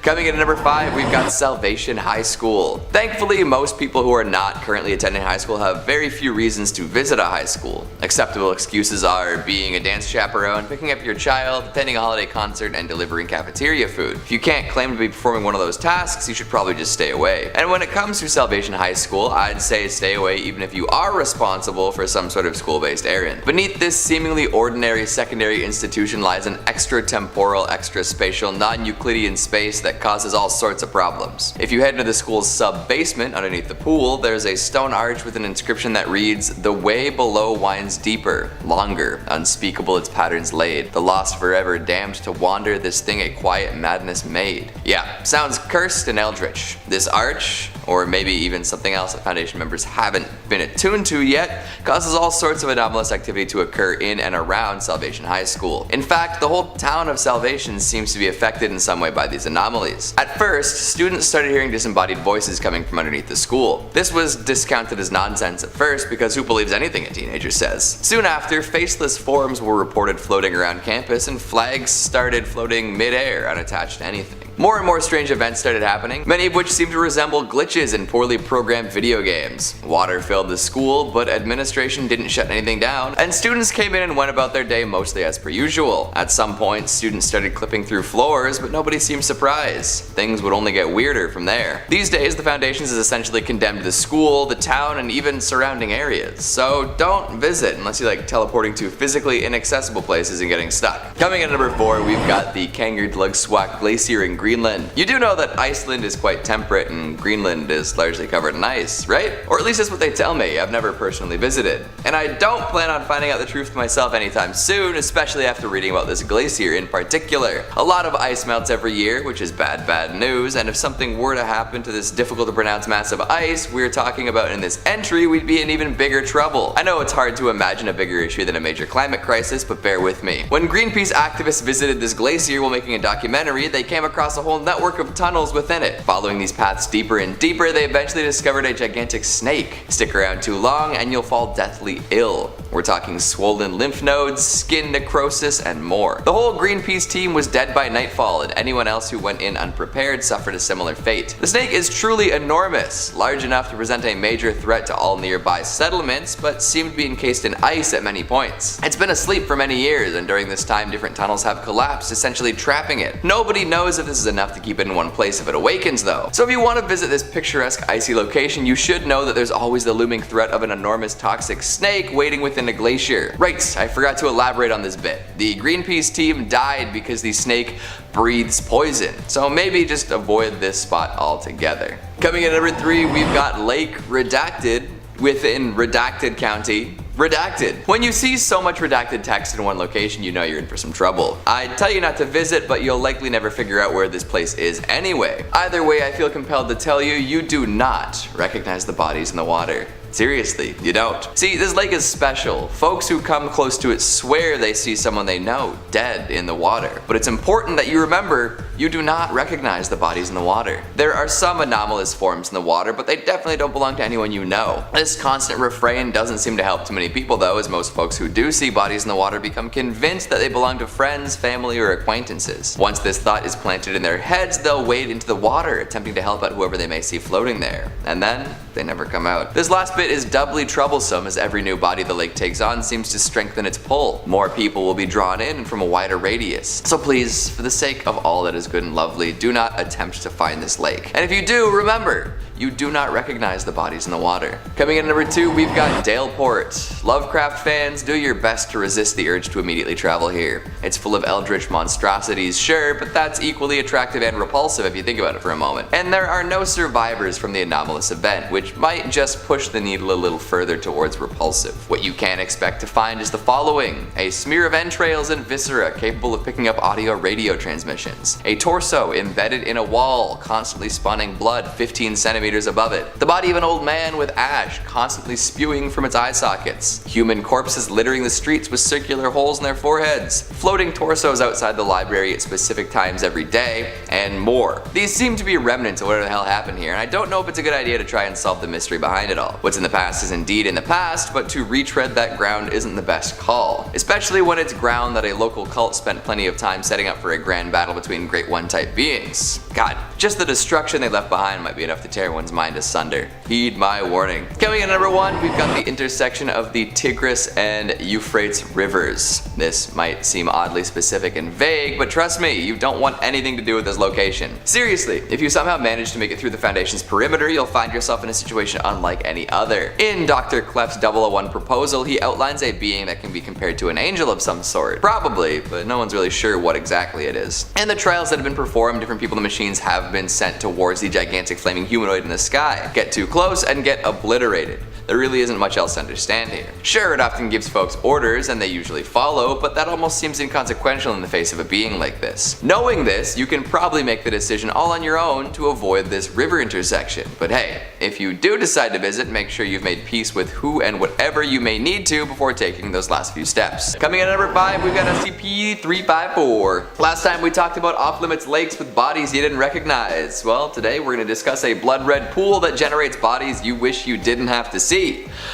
Coming in at number 5, we've got Salvation High School. Thankfully, most people who are not currently attending high school have very few reasons to visit a high school. Acceptable excuses are being a dance chaperone, picking up your child, attending a holiday concert, and delivering cafeteria food. If you can't claim to be performing one of those tasks, you should probably just stay away. And when it comes to Salvation High School, I'd say stay away even if you are responsible for some sort of school-based errand. Beneath this seemingly ordinary secondary institution lies an extratemporal, extraspatial, non-Euclidean space that causes all sorts of problems. If you head into the school's sub-basement underneath the pool, there's a stone arch with an inscription that reads, "The way below winds deeper, longer, unspeakable its patterns laid, the lost forever damned to wander, this thing a quiet madness made." Yeah, sounds cursed and eldritch. This arch, or maybe even something else that Foundation members haven't been attuned to yet, causes all sorts of anomalous activity to occur in and around Salvation High School. In fact, the whole town of Salvation seems to be affected in some way by these anomalies. At first, students started hearing disembodied voices coming from underneath the school. This was discounted as nonsense at first because who believes anything a teenager says? Soon after, faceless forms were reported floating around campus and flags started floating mid-air unattached to anything. More and more strange events started happening, many of which seemed to resemble glitches in poorly programmed video games. Water filled the school, but administration didn't shut anything down, and students came in and went about their day mostly as per usual. At some point, students started clipping through floors, but nobody seemed surprised. Things would only get weirder from there. These days, the Foundations has essentially condemned the school, the town, and even surrounding areas. So don't visit unless you like teleporting to physically inaccessible places and getting stuck. Coming in at number 4, we've got the Kangerlugsuaq Glacier in Greenland. You do know that Iceland is quite temperate and Greenland is largely covered in ice, right? Or at least that's what they tell me. I've never personally visited. And I don't plan on finding out the truth myself anytime soon, especially after reading about this glacier in particular. A lot of ice melts every year, which is bad news, and if something were to happen to this difficult to pronounce mass of ice we're talking about in this entry, we'd be in even bigger trouble. I know it's hard to imagine a bigger issue than a major climate crisis, but bear with me. When Greenpeace activists visited this glacier while making a documentary, they came across a whole network of tunnels within it. Following these paths deeper and deeper, they eventually discovered a gigantic snake. Stick around too long and you'll fall deathly ill. We're talking swollen lymph nodes, skin necrosis, and more. The whole Greenpeace team was dead by nightfall, and anyone else who went in unprepared suffered a similar fate. The snake is truly enormous, large enough to present a major threat to all nearby settlements, but seemed to be encased in ice at many points. It's been asleep for many years, and during this time different tunnels have collapsed, essentially trapping it. Nobody knows if this is enough to keep it in one place if it awakens though. So if you want to visit this picturesque icy location, you should know that there's always the looming threat of an enormous toxic snake waiting within a glacier. Right, I forgot to elaborate on this bit. The Greenpeace team died because the snake breathes poison, so maybe just avoid this spot altogether. Coming in at number 3, we've got Lake Redacted within Redacted County. Redacted. When you see so much redacted text in one location, you know you're in for some trouble. I'd tell you not to visit, but you'll likely never figure out where this place is anyway. Either way, I feel compelled to tell you, you do not recognize the bodies in the water. Seriously, you don't. See, this lake is special. Folks who come close to it swear they see someone they know dead in the water. But it's important that you remember, you do not recognize the bodies in the water. There are some anomalous forms in the water, but they definitely don't belong to anyone you know. This constant refrain doesn't seem to help too many people though, as most folks who do see bodies in the water become convinced that they belong to friends, family, or acquaintances. Once this thought is planted in their heads, they'll wade into the water, attempting to help out whoever they may see floating there. And then, they never come out. This last bit is doubly troublesome, as every new body the lake takes on seems to strengthen its pull. More people will be drawn in from a wider radius. So please, for the sake of all that is good and lovely, do not attempt to find this lake. And if you do, remember, you do not recognize the bodies in the water. Coming in at number 2, we've got Daleport. Lovecraft fans, do your best to resist the urge to immediately travel here. It's full of eldritch monstrosities, sure, but that's equally attractive and repulsive if you think about it for a moment. And there are no survivors from the anomalous event, which might just push the needle a little further towards repulsive. What you can expect to find is the following: a smear of entrails and viscera capable of picking up audio-radio transmissions, a torso embedded in a wall, constantly spawning blood 15 centimeters centimeters above it. The body of an old man with ash constantly spewing from its eye sockets. Human corpses littering the streets with circular holes in their foreheads. Floating torsos outside the library at specific times every day, and more. These seem to be remnants of whatever the hell happened here, and I don't know if it's a good idea to try and solve the mystery behind it all. What's in the past is indeed in the past, but to retread that ground isn't the best call. Especially when it's ground that a local cult spent plenty of time setting up for a grand battle between Great One type beings. God, just the destruction they left behind might be enough to tear one's mind asunder. Heed my warning. Coming in at number 1, we've got the intersection of the Tigris and Euphrates rivers. This might seem oddly specific and vague, but trust me, you don't want anything to do with this location. Seriously, if you somehow manage to make it through the Foundation's perimeter, you'll find yourself in a situation unlike any other. In Dr. Clef's 001 proposal, he outlines a being that can be compared to an angel of some sort. Probably, but no one's really sure what exactly it is. In the trials that have been performed, different people and machines have been sent towards the gigantic flaming humanoid in the sky. Get too close and get obliterated. There really isn't much else to understand here. Sure, it often gives folks orders and they usually follow, but that almost seems inconsequential in the face of a being like this. Knowing this, you can probably make the decision all on your own to avoid this river intersection. But hey, if you do decide to visit, make sure you've made peace with who and whatever you may need to before taking those last few steps. Coming in at number 5, we've got SCP-354. Last time we talked about off-limits lakes with bodies you didn't recognize. Well, today we're going to discuss a blood-red pool that generates bodies you wish you didn't have to see.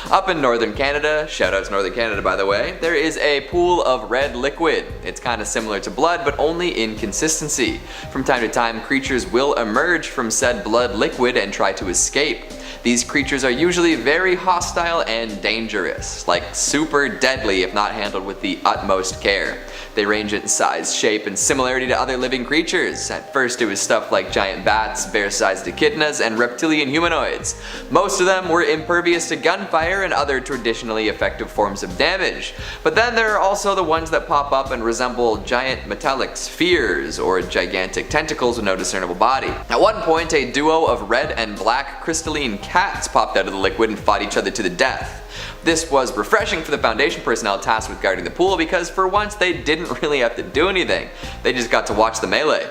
Up in northern Canada, shout out to northern Canada by the way, there is a pool of red liquid. It's kind of similar to blood, but only in consistency. From time to time, creatures will emerge from said blood liquid and try to escape. These creatures are usually very hostile and dangerous, like super deadly if not handled with the utmost care. They range in size, shape, and similarity to other living creatures. At first it was stuff like giant bats, bear-sized echidnas, and reptilian humanoids. Most of them were impervious to gunfire and other traditionally effective forms of damage. But then there are also the ones that pop up and resemble giant metallic spheres or gigantic tentacles with no discernible body. At one point, a duo of red and black crystalline cats popped out of the liquid and fought each other to the death. This was refreshing for the Foundation personnel tasked with guarding the pool because for once they didn't really have to do anything. They just got to watch the melee.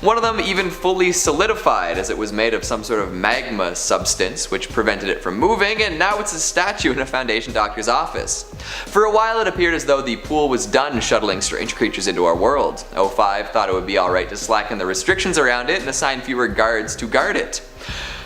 One of them even fully solidified as it was made of some sort of magma substance which prevented it from moving, and now it's a statue in a Foundation doctor's office. For a while it appeared as though the pool was done shuttling strange creatures into our world. O5 thought it would be alright to slacken the restrictions around it and assign fewer guards to guard it.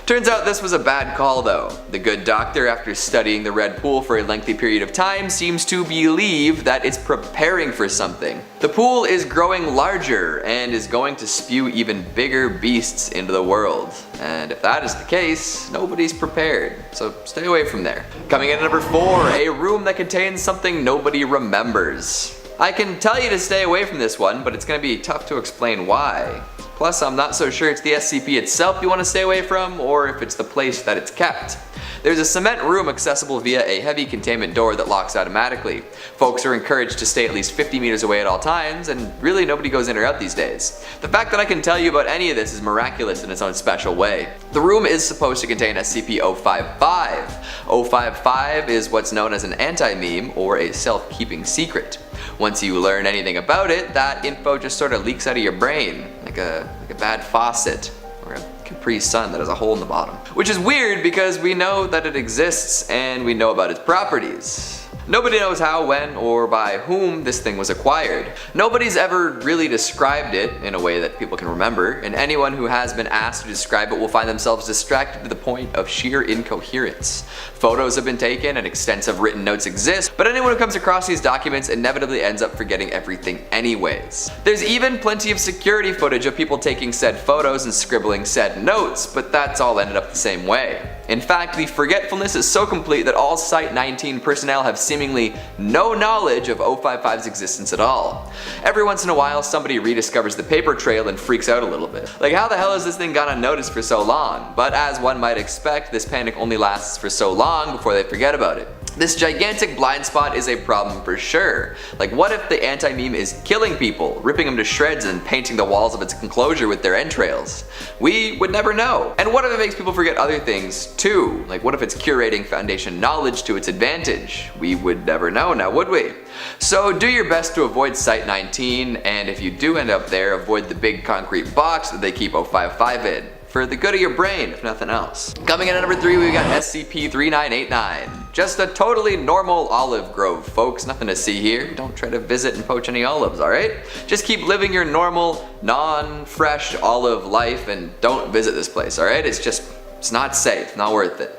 Turns out this was a bad call though. The good doctor, after studying the red pool for a lengthy period of time, seems to believe that it's preparing for something. The pool is growing larger and is going to spew even bigger beasts into the world. And if that is the case, nobody's prepared, so stay away from there. Coming in at number 4, a room that contains something nobody remembers. I can tell you to stay away from this one, but it's going to be tough to explain why. Plus, I'm not so sure it's the SCP itself you want to stay away from, or if it's the place that it's kept. There's a cement room accessible via a heavy containment door that locks automatically. Folks are encouraged to stay at least 50 meters away at all times, and really nobody goes in or out these days. The fact that I can tell you about any of this is miraculous in its own special way. The room is supposed to contain SCP-055. 055 is what's known as an anti-meme, or a self-keeping secret. Once you learn anything about it, that info just sort of leaks out of your brain, like a bad faucet, or a Capri Sun that has a hole in the bottom. Which is weird because we know that it exists and we know about its properties. Nobody knows how, when, or by whom this thing was acquired. Nobody's ever really described it in a way that people can remember, and anyone who has been asked to describe it will find themselves distracted to the point of sheer incoherence. Photos have been taken and extensive written notes exist, but anyone who comes across these documents inevitably ends up forgetting everything anyways. There's even plenty of security footage of people taking said photos and scribbling said notes, but that's all ended up the same way. In fact, the forgetfulness is so complete that all Site-19 personnel have seemingly no knowledge of 055's existence at all. Every once in a while, somebody rediscovers the paper trail and freaks out a little bit. Like, how the hell has this thing gone unnoticed for so long? But as one might expect, this panic only lasts for so long before they forget about it. This gigantic blind spot is a problem for sure. Like, what if the anti-meme is killing people, ripping them to shreds and painting the walls of its enclosure with their entrails? We would never know. And what if it makes people forget other things too? Like, what if it's curating Foundation knowledge to its advantage? We would never know, now would we? So do your best to avoid Site-19, and if you do end up there, avoid the big concrete box that they keep 055 in. for the good of your brain, if nothing else. Coming in at number 3, we've got SCP-3989. Just a totally normal olive grove, folks. Nothing to see here. Don't try to visit and poach any olives, alright? Just keep living your normal, non-fresh olive life and don't visit this place, alright? It's not safe, not worth it.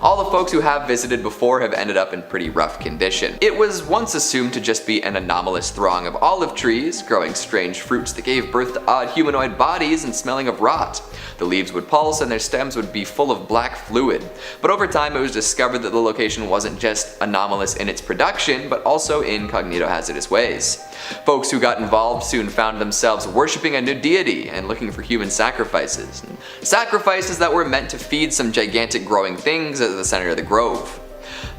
All the folks who have visited before have ended up in pretty rough condition. It was once assumed to just be an anomalous throng of olive trees, growing strange fruits that gave birth to odd humanoid bodies and smelling of rot. The leaves would pulse and their stems would be full of black fluid. But over time it was discovered that the location wasn't just anomalous in its production, but also in cognitohazardous ways. Folks who got involved soon found themselves worshipping a new deity and looking for human sacrifices. Sacrifices that were meant to feed some gigantic growing things at the center of the grove.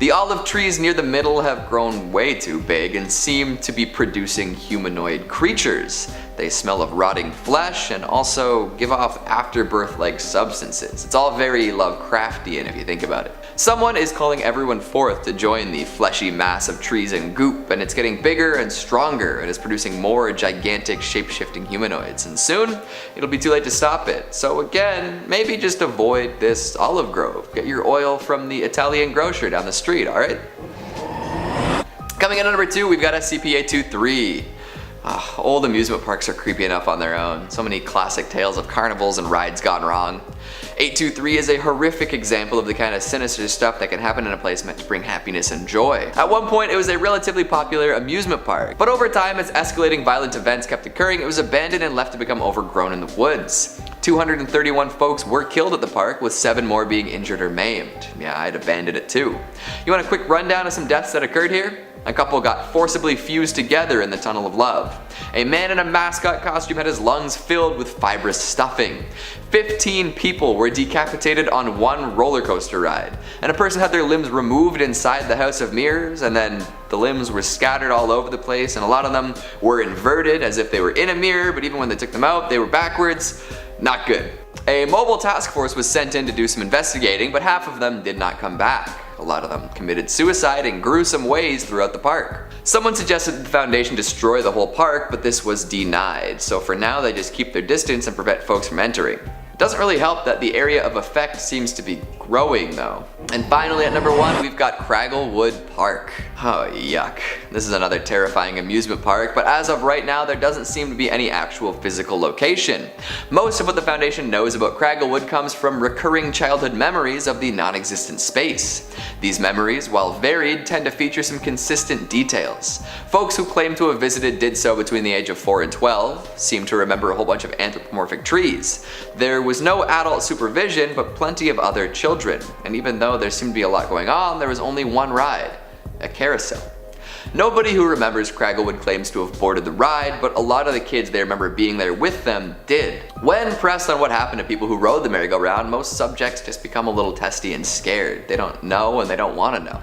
The olive trees near the middle have grown way too big and seem to be producing humanoid creatures. They smell of rotting flesh and also give off afterbirth-like substances. It's all very Lovecraftian if you think about it. Someone is calling everyone forth to join the fleshy mass of trees and goop, and it's getting bigger and stronger and is producing more gigantic shape-shifting humanoids, and soon it'll be too late to stop it. So again, maybe just avoid this olive grove. Get your oil from the Italian grocer down the street, alright? Coming in at number 2, we've got SCP-823. Old amusement parks are creepy enough on their own. So many classic tales of carnivals and rides gone wrong. 823 is a horrific example of the kind of sinister stuff that can happen in a place meant to bring happiness and joy. At one point it was a relatively popular amusement park, but over time as escalating violent events kept occurring, it was abandoned and left to become overgrown in the woods. 231 folks were killed at the park, with 7 more being injured or maimed. Yeah, I'd abandon it too. You want a quick rundown of some deaths that occurred here? A couple got forcibly fused together in the Tunnel of Love. A man in a mascot costume had his lungs filled with fibrous stuffing. 15 people were decapitated on one roller coaster ride. And a person had their limbs removed inside the House of Mirrors, and then the limbs were scattered all over the place, and a lot of them were inverted as if they were in a mirror, but even when they took them out, they were backwards. Not good. A mobile task force was sent in to do some investigating, but half of them did not come back. A lot of them committed suicide in gruesome ways throughout the park. Someone suggested that the Foundation destroy the whole park, but this was denied, so for now they just keep their distance and prevent folks from entering. It doesn't really help that the area of effect seems to be growing though. And finally at number 1, we've got Cragglewood Park. Oh yuck. This is another terrifying amusement park, but as of right now there doesn't seem to be any actual physical location. Most of what the Foundation knows about Cragglewood comes from recurring childhood memories of the non-existent space. These memories, while varied, tend to feature some consistent details. Folks who claim to have visited did so between the age of 4 and 12, seem to remember a whole bunch of anthropomorphic trees. There was no adult supervision, but plenty of other children, and even though there seemed to be a lot going on, there was only one ride, a carousel. Nobody who remembers Cragglewood claims to have boarded the ride, but a lot of the kids they remember being there with them did. When pressed on what happened to people who rode the merry-go-round, most subjects just become a little testy and scared. They don't know and they don't want to know.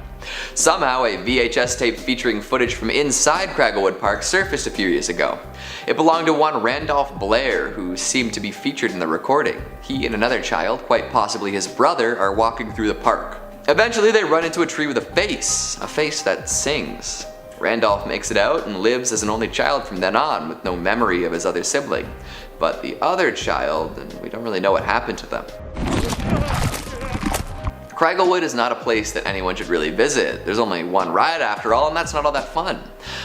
Somehow a VHS tape featuring footage from inside Cragglewood Park surfaced a few years ago. It belonged to one Randolph Blair, who seemed to be featured in the recording. He and another child, quite possibly his brother, are walking through the park. Eventually they run into a tree with a face that sings. Randolph makes it out and lives as an only child from then on, with no memory of his other sibling. But the other child, and we don't really know what happened to them. Cragglewood is not a place that anyone should really visit. There's only one ride after all, and that's not all that fun.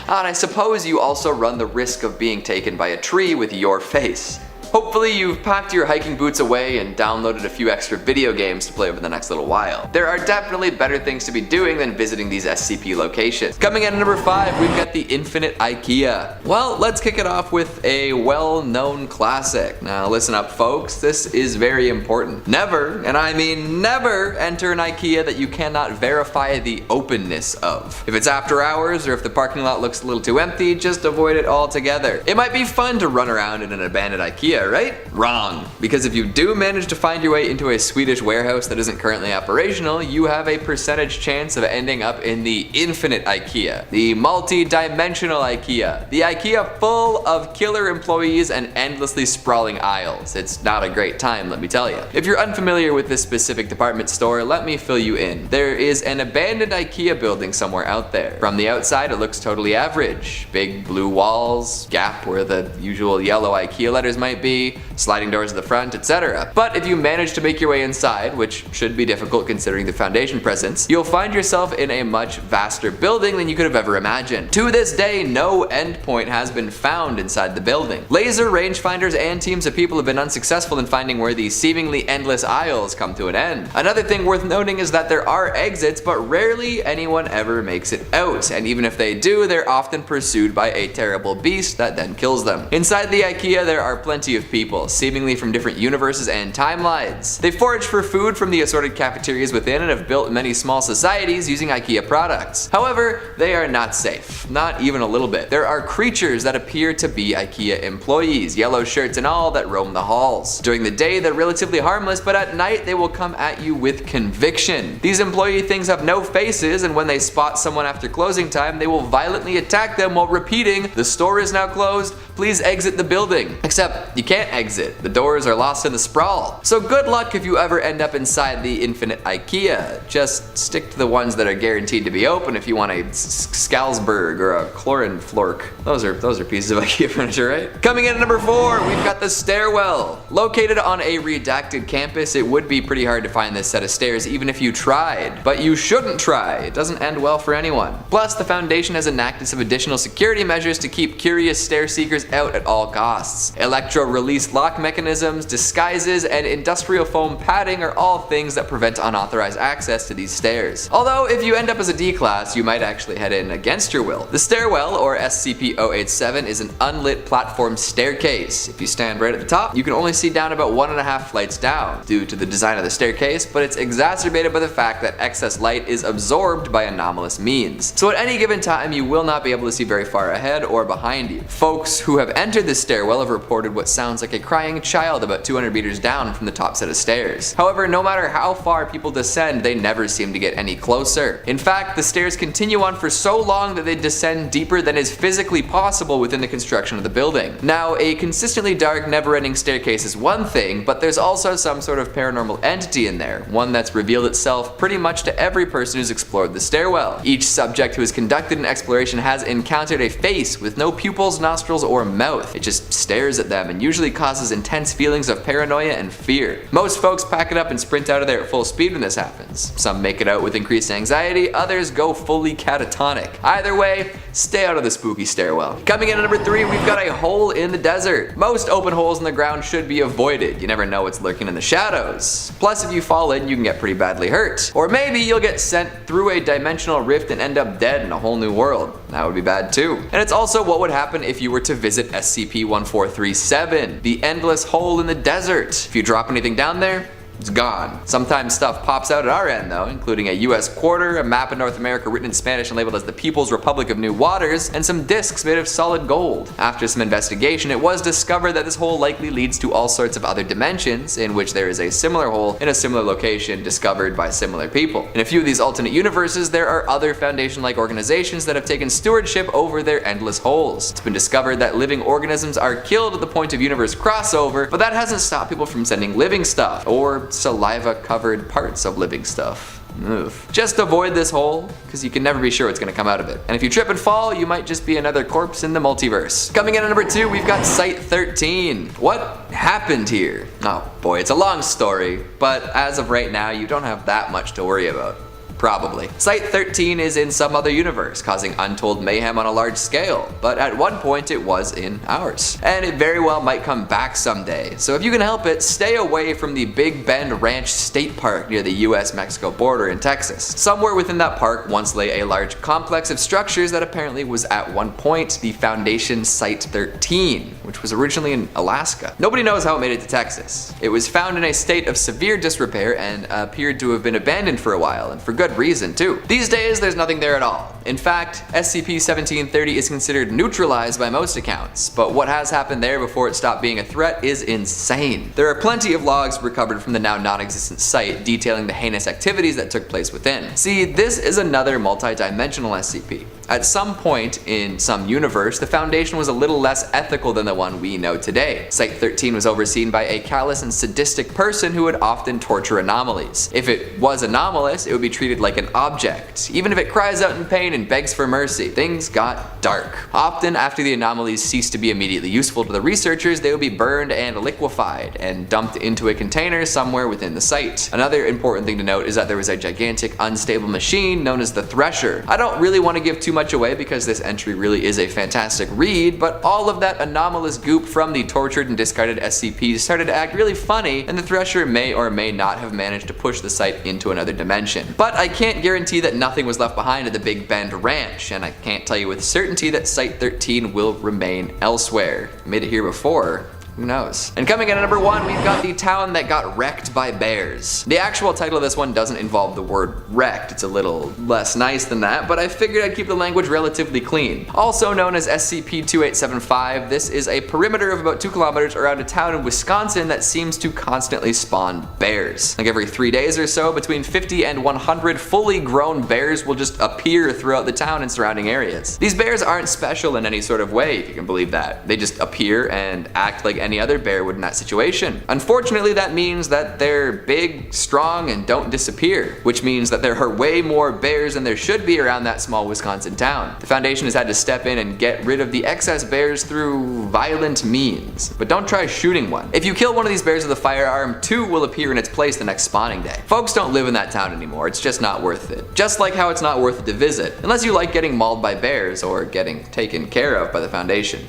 And I suppose you also run the risk of being taken by a tree with your face. Hopefully you've packed your hiking boots away and downloaded a few extra video games to play over the next little while. There are definitely better things to be doing than visiting these SCP locations. Coming in at number 5, we've got the Infinite Ikea. Well, let's kick it off with a well-known classic. Now listen up folks, this is very important. Never, and I mean never, enter an Ikea that you cannot verify the openness of. If it's after hours or if the parking lot looks a little too empty, just avoid it altogether. It might be fun to run around in an abandoned Ikea, right? Wrong. Because if you do manage to find your way into a Swedish warehouse that isn't currently operational, you have a percentage chance of ending up in the Infinite Ikea, the multi-dimensional Ikea, the Ikea full of killer employees and endlessly sprawling aisles. It's not a great time, let me tell you. If you're unfamiliar with this specific department store, let me fill you in. There is an abandoned Ikea building somewhere out there. From the outside, it looks totally average. Big blue walls, gap where the usual yellow Ikea letters might be, sliding doors at the front, etc. But if you manage to make your way inside, which should be difficult considering the Foundation presence, you'll find yourself in a much vaster building than you could have ever imagined. To this day, no endpoint has been found inside the building. Laser rangefinders and teams of people have been unsuccessful in finding where these seemingly endless aisles come to an end. Another thing worth noting is that there are exits, but rarely anyone ever makes it out, and even if they do, they're often pursued by a terrible beast that then kills them. Inside the Ikea, there are plenty of people, seemingly from different universes and timelines. They forage for food from the assorted cafeterias within and have built many small societies using Ikea products. However, they are not safe, not even a little bit. There are creatures that appear to be Ikea employees, yellow shirts and all, that roam the halls. During the day, they're relatively harmless, but at night they will come at you with conviction. These employee things have no faces, and when they spot someone after closing time, they will violently attack them while repeating, "The store is now closed, please exit the building." Except you can't exit, the doors are lost in the sprawl. So good luck if you ever end up inside the infinite Ikea. Just stick to the ones that are guaranteed to be open if you want a Skalsberg or a Chlorinflork. Those are pieces of Ikea furniture, right? Coming in at number 4, we've got the stairwell. Located on a redacted campus, it would be pretty hard to find this set of stairs even if you tried. But you shouldn't try, it doesn't end well for anyone. Plus, the Foundation has enacted some additional security measures to keep curious stair seekers out at all costs. Electro-release lock mechanisms, disguises, and industrial foam padding are all things that prevent unauthorized access to these stairs. Although, if you end up as a D-class, you might actually head in against your will. The stairwell, or SCP-087, is an unlit platform staircase. If you stand right at the top, you can only see down about 1.5 flights down due to the design of the staircase, but it's exacerbated by the fact that excess light is absorbed by anomalous means. So at any given time, you will not be able to see very far ahead or behind you. Folks who have entered this stairwell have reported what sounds like a crying child about 200 meters down from the top set of stairs. However, no matter how far people descend, they never seem to get any closer. In fact, the stairs continue on for so long that they descend deeper than is physically possible within the construction of the building. Now, a consistently dark, never-ending staircase is one thing, but there's also some sort of paranormal entity in there, one that's revealed itself pretty much to every person who's explored the stairwell. Each subject who has conducted an exploration has encountered a face with no pupils, nostrils, or mouth. It just stares at them and usually causes intense feelings of paranoia and fear. Most folks pack it up and sprint out of there at full speed when this happens. Some make it out with increased anxiety, others go fully catatonic. Either way, stay out of the spooky stairwell. Coming in at number 3, we've got a hole in the desert. Most open holes in the ground should be avoided. You never know what's lurking in the shadows. Plus, if you fall in, you can get pretty badly hurt. Or maybe you'll get sent through a dimensional rift and end up dead in a whole new world. That would be bad too. And it's also what would happen if you were to visit SCP-1437, the endless hole in the desert. If you drop anything down there, it's gone. Sometimes stuff pops out at our end though, including a US quarter, a map of North America written in Spanish and labeled as the People's Republic of New Waters, and some discs made of solid gold. After some investigation, it was discovered that this hole likely leads to all sorts of other dimensions, in which there is a similar hole in a similar location discovered by similar people. In a few of these alternate universes, there are other Foundation-like organizations that have taken stewardship over their endless holes. It's been discovered that living organisms are killed at the point of universe crossover, but that hasn't stopped people from sending living stuff, or saliva-covered parts of living stuff. Ugh. Just avoid this hole, because you can never be sure what's going to come out of it. And if you trip and fall, you might just be another corpse in the multiverse. Coming in at number 2, we've got Site 13. What happened here? Oh boy, it's a long story, but as of right now, you don't have that much to worry about. Probably. Site 13 is in some other universe, causing untold mayhem on a large scale, but at one point it was in ours. And it very well might come back someday. So if you can help it, stay away from the Big Bend Ranch State Park near the US-Mexico border in Texas. Somewhere within that park once lay a large complex of structures that apparently was at one point the Foundation Site 13, which was originally in Alaska. Nobody knows how it made it to Texas. It was found in a state of severe disrepair and appeared to have been abandoned for a while, and for good reason too. These days, there's nothing there at all. In fact, SCP-1730 is considered neutralized by most accounts, but what has happened there before it stopped being a threat is insane. There are plenty of logs recovered from the now non-existent site detailing the heinous activities that took place within. See, this is another multi-dimensional SCP. At some point in some universe, the Foundation was a little less ethical than the one we know today. Site 13 was overseen by a callous and sadistic person who would often torture anomalies. If it was anomalous, it would be treated treated like an object. Even if it cries out in pain and begs for mercy, things got dark. Often after the anomalies ceased to be immediately useful to the researchers, they would be burned and liquefied and dumped into a container somewhere within the site. Another important thing to note is that there was a gigantic unstable machine known as the Thresher. I don't really want to give too much away because this entry really is a fantastic read, but all of that anomalous goop from the tortured and discarded SCPs started to act really funny, and the Thresher may or may not have managed to push the site into another dimension. But I can't guarantee that nothing was left behind at the Big Bend Ranch, and I can't tell you with certainty that Site 13 will remain elsewhere. Made it here before. Who knows? And coming in at number 1, we've got the town that got wrecked by bears. The actual title of this one doesn't involve the word wrecked. It's a little less nice than that, but I figured I'd keep the language relatively clean. Also known as SCP-2875, this is a perimeter of about 2 kilometers around a town in Wisconsin that seems to constantly spawn bears. Like every 3 days or so, between 50 and 100 fully grown bears will just appear throughout the town and surrounding areas. These bears aren't special in any sort of way, if you can believe that. They just appear and act like any other bear would in that situation. Unfortunately, that means that they're big, strong, and don't disappear, which means that there are way more bears than there should be around that small Wisconsin town. The Foundation has had to step in and get rid of the excess bears through violent means, but don't try shooting one. If you kill one of these bears with a firearm, 2 will appear in its place the next spawning day. Folks don't live in that town anymore, it's just not worth it. Just like how it's not worth it to visit, unless you like getting mauled by bears or getting taken care of by the Foundation.